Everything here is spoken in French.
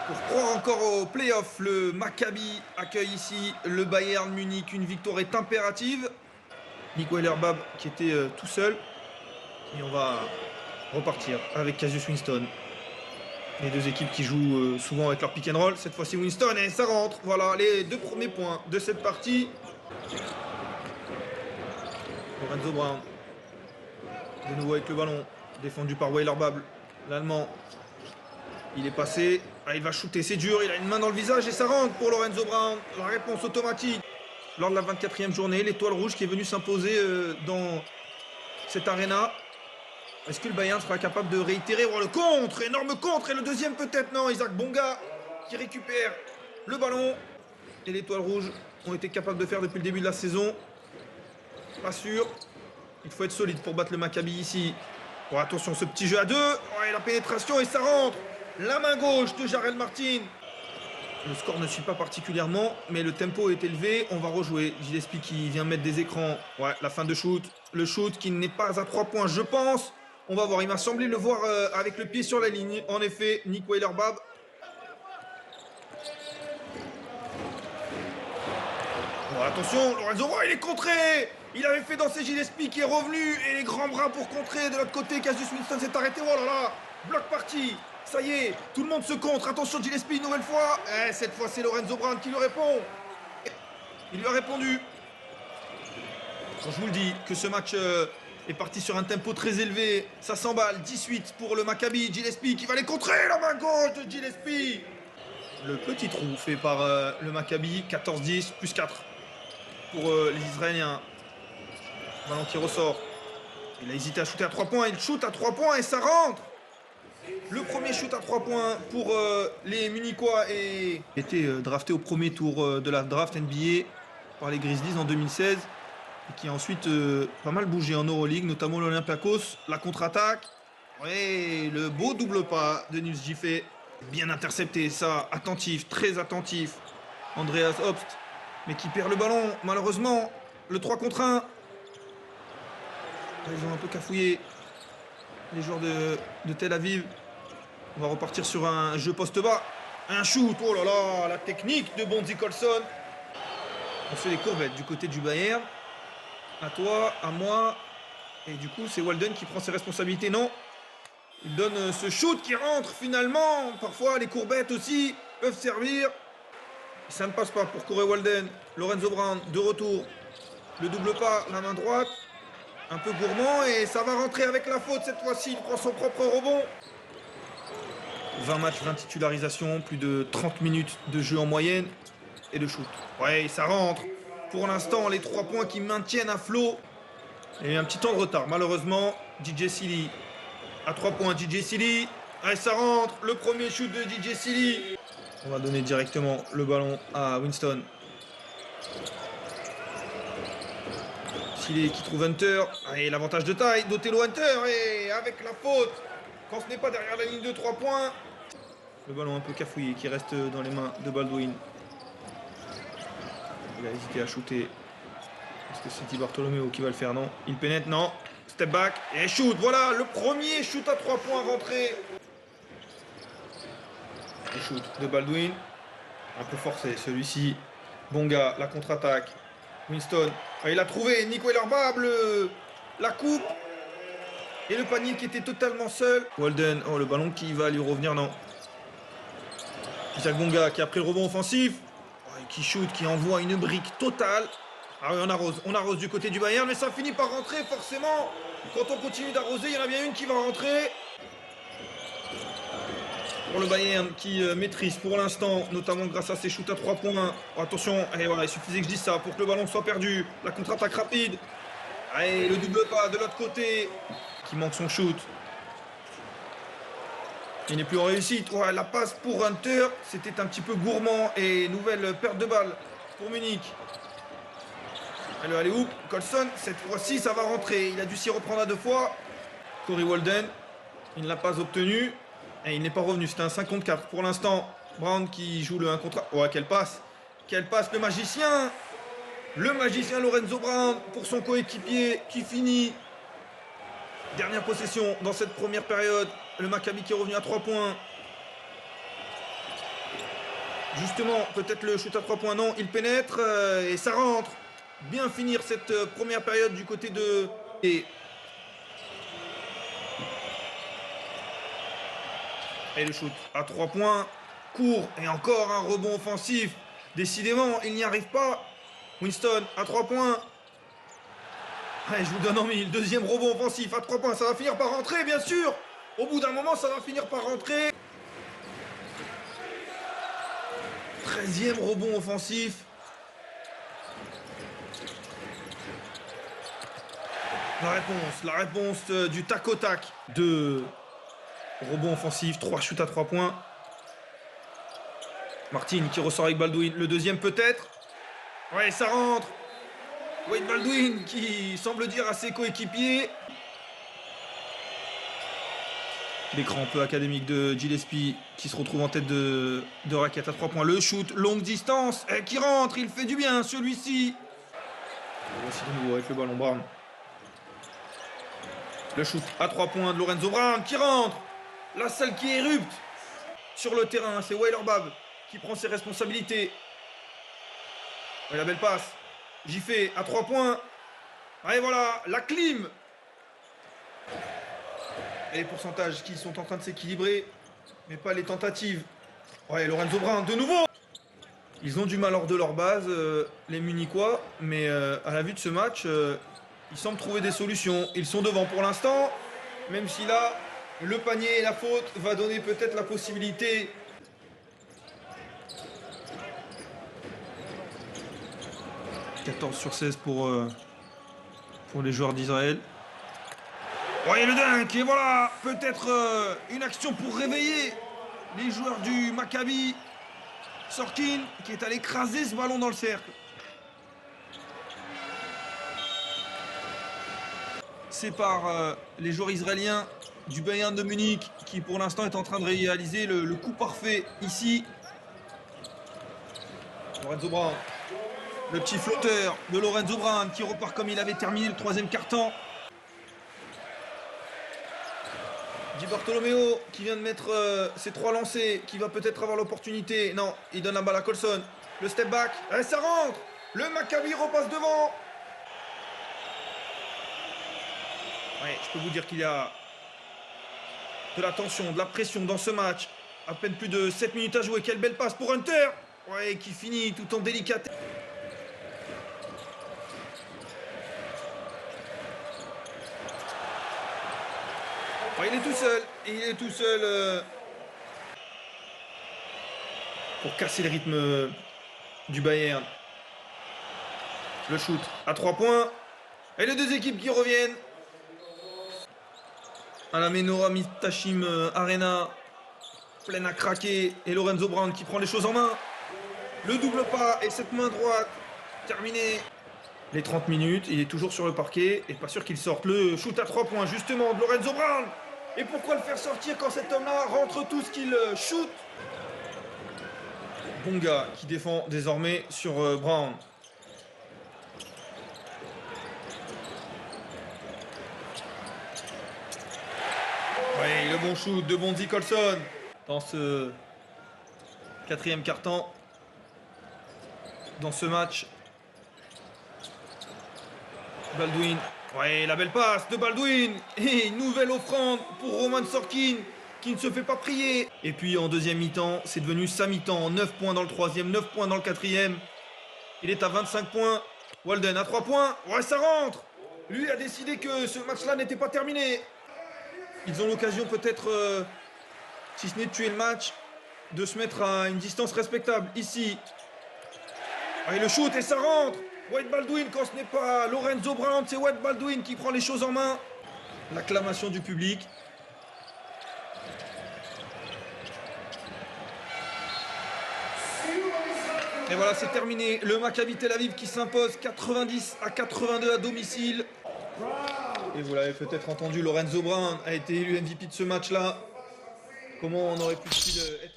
Pour croire encore au play-off, le Maccabi accueille ici le Bayern Munich. Une victoire est impérative. Nico Weiler-Bab qui était tout seul. Et on va repartir avec Cassius Winston. Les deux équipes qui jouent souvent avec leur pick and roll. Cette fois-ci Winston et ça rentre. Voilà les deux premiers points de cette partie. Lorenzo Brown. De nouveau avec le ballon. Défendu par Weiler-Bab. L'Allemand. Il est passé. Ah, il va shooter, c'est dur. Il a une main dans le visage et ça rentre pour Lorenzo Brown. La réponse automatique. Lors de la 24e journée, l'étoile rouge qui est venue s'imposer dans cette arena. Est-ce que le Bayern sera capable de réitérer? Oh, le contre, énorme contre. Et le deuxième peut-être, non. Isaac Bonga qui récupère le ballon. Et l'étoile rouge ont été capables de faire depuis le début de la saison. Pas sûr. Il faut être solide pour battre le Maccabi ici. Oh, attention, ce petit jeu à deux. Oh, et la pénétration et ça rentre. La main gauche de Jarell Martin. Le score ne suit pas particulièrement, mais le tempo est élevé. On va rejouer. Gillespie qui vient mettre des écrans. Ouais, la fin de shoot. Le shoot qui n'est pas à 3 points, je pense. On va voir. Il m'a semblé le voir avec le pied sur la ligne. En effet, Nick Weiler-Bab. Oh, attention, Lorenzo, oh, il est contré. Il avait fait danser Gillespie qui est revenu. Et les grands bras pour contrer. De l'autre côté, Cassius Winston s'est arrêté. Oh là là, bloc parti. Ça y est, tout le monde se contre. Attention Gillespie une nouvelle fois. Cette fois c'est Lorenzo Brown qui lui répond. Il lui a répondu. Quand je vous le dis que ce match est parti sur un tempo très élevé. Ça s'emballe. 18 pour le Maccabi. Gillespie qui va les contrer. La main gauche de Gillespie. Le petit trou fait par le Maccabi. 14-10 plus 4 pour les Israéliens. Ballon qui ressort. Il a hésité à shooter à 3 points. Il shoot à 3 points et ça rentre. Le premier shoot à 3 points pour les Munichois et était drafté au premier tour de la draft NBA par les Grizzlies en 2016 et qui a ensuite pas mal bougé en Euroleague, notamment l'Olympiakos. La contre-attaque, ouais, le beau double pas de Nils Giffey, bien intercepté, ça, attentif, très attentif. Andreas Obst, mais qui perd le ballon, malheureusement, le 3 contre 1. Ils ont un peu cafouillé les joueurs de Tel Aviv. On va repartir sur un jeu poste bas. Un shoot, oh là là, la technique de Bonzi Colson. On fait les courbettes du côté du Bayern. À toi, à moi. Et du coup, c'est Walden qui prend ses responsabilités. Non. Il donne ce shoot qui rentre finalement. Parfois, les courbettes aussi peuvent servir. Ça ne passe pas pour Corey Walden. Lorenzo Brown, de retour. Le double pas, la main droite. Un peu gourmand et ça va rentrer avec la faute cette fois-ci. Il prend son propre rebond. 20 matchs, 20 titularisations, plus de 30 minutes de jeu en moyenne et de shoot. Ouais, ça rentre. Pour l'instant, les 3 points qui maintiennent à flot. Il y a eu un petit temps de retard, malheureusement. DJ Silly à 3 points. DJ Silly. Ouais, ça rentre. Le premier shoot de DJ Silly. On va donner directement le ballon à Winston. Silly qui trouve Hunter. Et l'avantage de taille d'Otello Hunter. Et avec la faute. Quand ce n'est pas derrière la ligne de 3 points. Le ballon un peu cafouillé qui reste dans les mains de Baldwin. Il a hésité à shooter. Est-ce que c'est Di Bartolomeo qui va le faire? Non. Il pénètre, non. Step back et shoot. Voilà, le premier shoot à 3 points rentré. Le shoot de Baldwin. Un peu forcé celui-ci. Bonga, la contre-attaque. Winston. Ah, il a trouvé Nick Weiler-Bab, la coupe. Et le panier qui était totalement seul. Walden, oh le ballon qui va lui revenir, non. Isaac Bonga qui a pris le rebond offensif. Oh, qui shoot, qui envoie une brique totale. Ah oui, on arrose du côté du Bayern, mais ça finit par rentrer forcément. Quand on continue d'arroser, il y en a bien une qui va rentrer. Pour le Bayern qui maîtrise pour l'instant, notamment grâce à ses shoots à 3 points. Oh, attention, allez, voilà, il suffisait que je dise ça pour que le ballon soit perdu. La contre-attaque rapide. Allez, le double pas de l'autre côté. Qui manque son shoot. Il n'est plus en réussite. Ouais, la passe pour Hunter, c'était un petit peu gourmand. Et nouvelle perte de balle pour Munich. Allez, ouf, Colson, cette fois-ci, ça va rentrer. Il a dû s'y reprendre à 2 fois. Corey Walden, il ne l'a pas obtenu. Et il n'est pas revenu. C'était un 5 contre 4 pour l'instant. Brown qui joue le 1 contre 1. Ouais, quelle passe. Quelle passe, le magicien. Le magicien Lorenzo Brown pour son coéquipier qui finit. Dernière possession dans cette première période. Le Maccabi qui est revenu à 3 points. Justement, peut-être le shoot à 3 points. Non, il pénètre et ça rentre. Bien finir cette première période du côté de... Et le shoot à 3 points. Court et encore un rebond offensif. Décidément, il n'y arrive pas. Winston à 3 points. Allez, je vous donne en mille. Deuxième rebond offensif à 3 points. Ça va finir par rentrer, bien sûr. Au bout d'un moment, ça va finir par rentrer. 13e rebond offensif. La réponse du tac au tac. Deux rebonds offensifs, 3 shoots à 3 points. Martin qui ressort avec Baldwin. Le deuxième peut-être. Ouais, ça rentre. Wade Baldwin qui semble dire à ses coéquipiers. L'écran un peu académique de Gillespie qui se retrouve en tête de raquette à 3 points. Le shoot, longue distance, qui rentre, il fait du bien celui-ci. Voici de nouveau avec le ballon Brown. Le shoot à 3 points de Lorenzo Brown qui rentre. La salle qui érupte sur le terrain. C'est Weiler Babb qui prend ses responsabilités. Et la belle passe. Jiffé à 3 points. Et voilà, la clim. Et les pourcentages qui sont en train de s'équilibrer. Mais pas les tentatives. Ouais, Lorenzo Brown de nouveau. Ils ont du mal hors de leur base, les Munichois. Mais à la vue de ce match, ils semblent trouver des solutions. Ils sont devant pour l'instant. Même si là, le panier et la faute va donner peut-être la possibilité. « 14/16 pour les joueurs d'Israël. Ouais, le dunk, et voilà, peut-être une action pour réveiller les joueurs du Maccabi. Sorkin qui est allé écraser ce ballon dans le cercle. C'est par les joueurs israéliens du Bayern de Munich qui pour l'instant est en train de réaliser le coup parfait ici. Lorenzo Brown. Le petit flotteur de Lorenzo Brown qui repart comme il avait terminé le troisième quart-temps. Di Bartolomeo qui vient de mettre ses 3 lancers, qui va peut-être avoir l'opportunité. Non, il donne la balle à Colson. Le step back, et ça rentre. Le Maccabi repasse devant. Ouais, je peux vous dire qu'il y a de la tension, de la pression dans ce match. À peine plus de 7 minutes à jouer. Quelle belle passe pour Hunter. Ouais, qui finit tout en délicatesse. Ouais, il est tout seul pour casser le rythme du Bayern. Le shoot à 3 points. Et les deux équipes qui reviennent à la Menorah Mitachim Arena, pleine à craquer. Et Lorenzo Brown qui prend les choses en main. Le double pas et cette main droite terminée. Les 30 minutes, il est toujours sur le parquet et pas sûr qu'il sorte. Le shoot à 3 points justement de Lorenzo Brown. Et pourquoi le faire sortir quand cet homme-là rentre tout ce qu'il shoot? Bonga qui défend désormais sur Brown. Oui, le bon shoot de Bonzi Colson dans ce 4e quart-temps. Dans ce match. Baldwin. Ouais, la belle passe de Baldwin. Et une nouvelle offrande pour Roman Sorkin qui ne se fait pas prier. Et puis en deuxième mi-temps, c'est devenu sa mi-temps. 9 points dans le 3e, 9 points dans le 4e. Il est à 25 points. Walden à 3 points. Ouais, ça rentre. Lui a décidé que ce match-là n'était pas terminé. Ils ont l'occasion peut-être, si ce n'est de tuer le match, de se mettre à une distance respectable. Ici. Et le shoot et ça rentre. Wade Baldwin, quand ce n'est pas Lorenzo Brown, c'est Wade Baldwin qui prend les choses en main. L'acclamation du public. Et voilà, c'est terminé. Le Maccabi Tel Aviv qui s'impose 90-82 à domicile. Et vous l'avez peut-être entendu, Lorenzo Brown a été élu MVP de ce match-là. Comment on aurait pu être